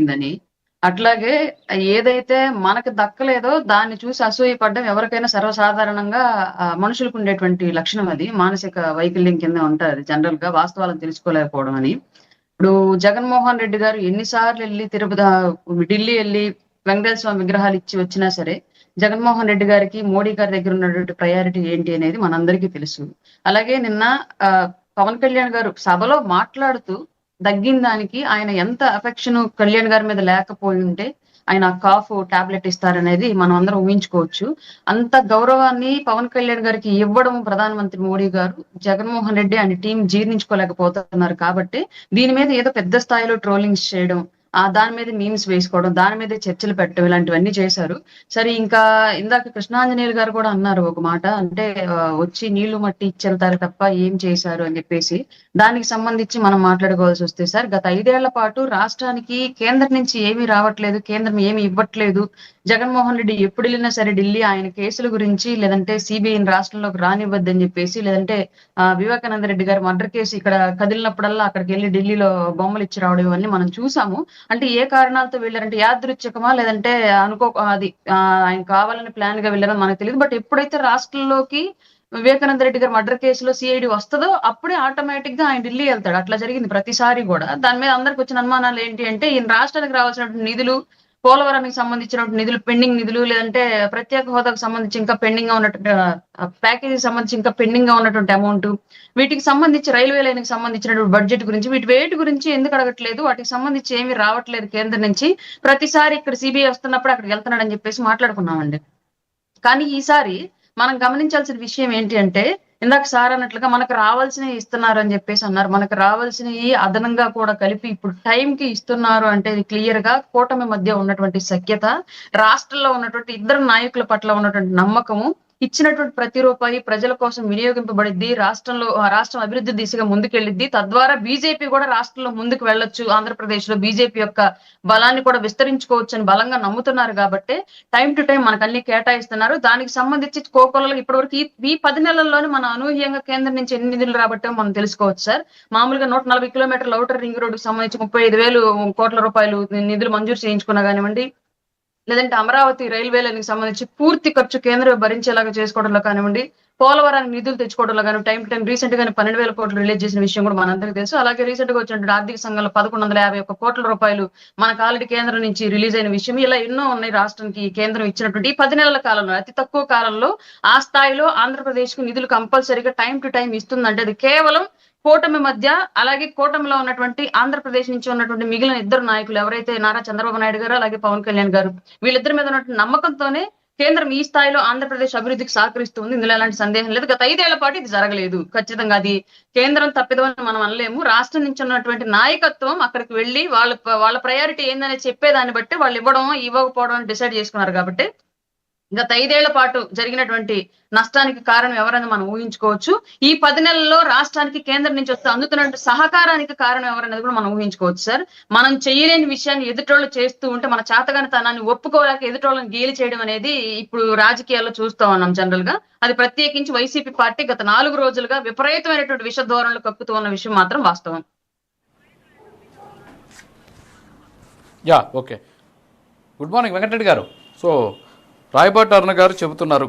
జరిగిందని. అట్లాగే ఏదైతే మనకు దక్కలేదో దాన్ని చూసి అసూయపడడం ఎవరికైనా సర్వసాధారణంగా మనుషులకుండేటువంటి లక్షణం అది. మానసిక వైకల్యం కింద ఉంటాది జనరల్‌గా వాస్తవాలను తెలుసుకోలేకపోవడం అని. ఇప్పుడు జగన్మోహన్ రెడ్డి గారు ఎన్ని సార్లెళ్లి ఢిల్లీ ఎళ్లి వెంకటేశ్వర స్వామి విగ్రహాలు ఇచ్చి వచ్చినా సరే, జగన్మోహన్ రెడ్డి గారికి మోడీ గారి దగ్గర ఉన్నటువంటి ప్రయారిటీ ఏంటి అనేది మనందరికీ తెలుసు. అలాగే నిన్న పవన్ కళ్యాణ్ గారు సభలో మాట్లాడుతూ దగ్గిన దానికి ఆయన ఎంత అఫెక్షన్ కళ్యాణ్ గారి మీద లేకపోయుంటే ఆయన కాఫ్ టాబ్లెట్ ఇస్తారనేది మనం అందరం ఊహించుకోవచ్చు. అంత గౌరవాన్ని పవన్ కళ్యాణ్ గారికి ఇవ్వడం ప్రధానమంత్రి మోడీ గారు, జగన్మోహన్ రెడ్డి ఆయన టీమ్ జీర్ణించుకోలేకపోతున్నారు కాబట్టి, దీని మీద ఏదో పెద్ద స్థాయిలో ట్రోలింగ్స్ చేయడం, దాని మీద మీమ్స్ వేసుకోవడం, దాని మీదే చర్చలు పెట్టడం ఇలాంటివన్నీ చేశారు. సరే ఇంకా ఇందాక కృష్ణాంజనేయులు గారు కూడా అన్నారు ఒక మాట. అంటే వచ్చి నీళ్లు మట్టి ఇచ్చెళ్తారు తప్ప ఏం చేశారు అని చెప్పేసి. దానికి సంబంధించి మనం మాట్లాడుకోవాల్సొస్తే సార్, గత 5 ఏళ్ల పాటు రాష్ట్రానికి కేంద్రం నుంచి ఏమీ రావట్లేదు. కేంద్రం ఏమి ఇవ్వట్లేదు. జగన్మోహన్ రెడ్డి ఎప్పుడెళ్ళినా సరే ఢిల్లీ ఆయన కేసుల గురించి లేదంటే సీబీఐని రాష్ట్రంలోకి రానివ్వద్దని చెప్పేసి, లేదంటే వివేకానంద రెడ్డి గారి మర్డర్ కేసు ఇక్కడ కదిలినప్పుడల్లా అక్కడికెళ్లి ఢిల్లీలో బొమ్మలు ఇచ్చి రావడం ఇవన్నీ మనం చూసాము. అంటే ఏ కారణాలతో వెళ్లారంటే యాదృచ్ఛికమా లేదంటే అది ఆయన కావాలని ప్లాన్‌గా వెళ్లారో మనకు తెలీదు. బట్ ఎప్పుడైతే రాష్ట్రంలోకి వివేకానంద రెడ్డి గారి మర్డర్ కేసులో సీఐడీ వస్తదో అప్పుడే ఆటోమేటిక్‌గా ఆయన ఢిల్లీ ఎళ్తాడు. అట్లా జరిగింది ప్రతిసారి గూడా. దాని మీద అందరికొచ్చిన అనుమానాలు ఏంటి అంటే ఈయన రాష్ట్రానికి రావాల్సినటువంటి నిధులు, పోలవరానికి సంబంధించినటువంటి నిధులు, పెండింగ్ నిధులు లేదంటే ప్రత్యేక హోదాకు సంబంధించి ఇంకా పెండింగ్‌గా ఉన్నటువంటి ప్యాకేజీకి సంబంధించి ఇంకా పెండింగ్‌గా ఉన్నటువంటి అమౌంటు, వీటికి సంబంధించి రైల్వే లైన్‌కి సంబంధించినటువంటి బడ్జెట్ గురించి వేటి గురించి ఎందుకు అడగట్లేదు? వాటికి సంబంధించి ఏమి రావట్లేదు కేంద్రం నుంచి. ప్రతిసారి ఇక్కడ సీబీఐ వస్తున్నప్పుడు అక్కడికి వెళ్తున్నాడని చెప్పేసి మాట్లాడుకున్నామండి. కానీ ఈసారి మనం గమనించాల్సిన విషయం ఏంటి అంటే, ఇందాక సార్ అన్నట్లుగా మనకు రావాల్సినవి ఇస్తున్నారు అని చెప్పేసి అన్నారు. మనకు రావాల్సినవి అదనంగా కూడా కలిపి ఇప్పుడు టైంకి ఇస్తున్నారు అంటే ఇది క్లియర్‌గా కూటమి మధ్య ఉన్నటువంటి సఖ్యత, రాష్ట్రంలో ఉన్నటువంటి ఇద్దరు నాయకుల పట్ల ఉన్నటువంటి నమ్మకము, ఇచ్చినటువంటి ప్రతి రూపాయి ప్రజల కోసం వినియోగింపబడిద్ది. రాష్ట్రం అభివృద్ధి దిశగా ముందుకెళ్ళిద్ది. తద్వారా బీజేపీ కూడా రాష్ట్రంలో ముందుకు వెళ్ళొచ్చు. ఆంధ్రప్రదేశ్‌లో బీజేపీ యొక్క బలాన్ని కూడా విస్తరించుకోవచ్చని బలంగా నమ్ముతున్నారు గాబట్టే టైమ్ టు టైమ్ మనకన్నీ కేటాయిస్తున్నారు. దానికి సంబంధించి కోకొల్లలు ఇప్పటివరకు ఈ 10 నెలల్లోనే మనం అనూహ్యంగా కేంద్రం నుంచి ఎన్ని నిధులు రాబట్టామో మనం తెలుసుకోవచ్చు సార్. మామూలుగా 140 కిలోమీటర్ల ఔటర్ రింగ్ రోడ్డుకి సంబంధించి 35,000 కోట్ల రూపాయలు నిధులు మంజూరు చేయించుకున్నా గానివ్వండి, లేదంటే అమరావతి రైల్వే లైన్‌కి సంబంధించి పూర్తి ఖర్చు కేంద్రం భరించేలాగా చేసుకోవడంలో కానివ్వండి, పోలవరానికి నిధులు తెచ్చుకోవడంలో గాని టైమ్ టు టైమ్ రీసెంట్‌గానే 12,000 కోట్లు రిలీజ్ చేసిన విషయం కూడా మనందరికీ తెలుసు. అలాగే రీసెంట్‌గా వచ్చినటువంటి ఆర్థిక సంఘంలో 1,151 కోట్ల రూపాయలు మనకు ఆల్రెడీ కేంద్రం నుంచి రిలీజ్ అయిన విషయం. ఇలా ఎన్నో ఉన్నాయి రాష్ట్రానికి కేంద్రం ఇచ్చినటువంటి ఈ 10 నెలల కాలంలో అతి తక్కువ కాలంలో ఆ స్థాయిలో ఆంధ్రప్రదేశ్‌కు నిధులు కంపల్సరీగా టైమ్ టు టైమ్ ఇస్తుందంటే అది కేవలం కూటమి మధ్య, అలాగే కూటమిలో ఉన్నటువంటి ఆంధ్రప్రదేశ్ నుంచి ఉన్నటువంటి మిగిలిన ఇద్దరు నాయకులు ఎవరైతే నారా చంద్రబాబు నాయుడు గారు, అలాగే పవన్ కళ్యాణ్ గారు, వీళ్ళిద్దరి మీద ఉన్నటువంటి నమ్మకంతోనే కేంద్రం ఈ స్థాయిలో ఆంధ్రప్రదేశ్ అభివృద్ధికి సహకరిస్తుంది. ఇందులో ఎలాంటి సందేహం లేదు. గత 5 ఏళ్ల పాటు ఇది జరగలేదు. ఖచ్చితంగా అది కేంద్రం తప్పిదమని మనం అనలేము. రాష్ట్రం నుంచి ఉన్నటువంటి నాయకత్వం అక్కడికి వెళ్లి వాళ్ళ ప్రయారిటీ ఏందనేది చెప్పేదాన్ని బట్టి వాళ్ళు ఇవ్వడం, ఇవ్వకపోవడం డిసైడ్ చేసుకున్నారు కాబట్టి గత 5 ఏళ్ల పాటు జరిగినటువంటి నష్టానికి కారణం ఎవరని మనం ఊహించుకోవచ్చు. ఈ 10 నెలల్లో రాష్ట్రానికి కేంద్రం నుంచి అందుతున్నటువంటి సహకారానికి కారణం ఎవరనేది కూడా మనం ఊహించుకోవచ్చు సార్. మనం చేయలేని విషయాన్ని ఎదుటోళ్ళు చేస్తూ ఉంటే మన చేతగానితనాన్ని ఒప్పుకోలేక ఎదుటోళ్ళని గేలి చేయడం అనేది ఇప్పుడు రాజకీయాల్లో చూస్తా ఉన్నాం జనరల్‌గా. అది ప్రత్యేకించి వైసీపీ పార్టీ గత 4 రోజులుగా విపరీతమైనటువంటి విష ధోరణులు కక్కుతూ ఉన్న విషయం మాత్రం వాస్తవం. ఓకే. గుడ్ మార్నింగ్ వెంకటరెడ్డి గారు. సో రాయపాటి అరుణ గారు చెబుతున్నారు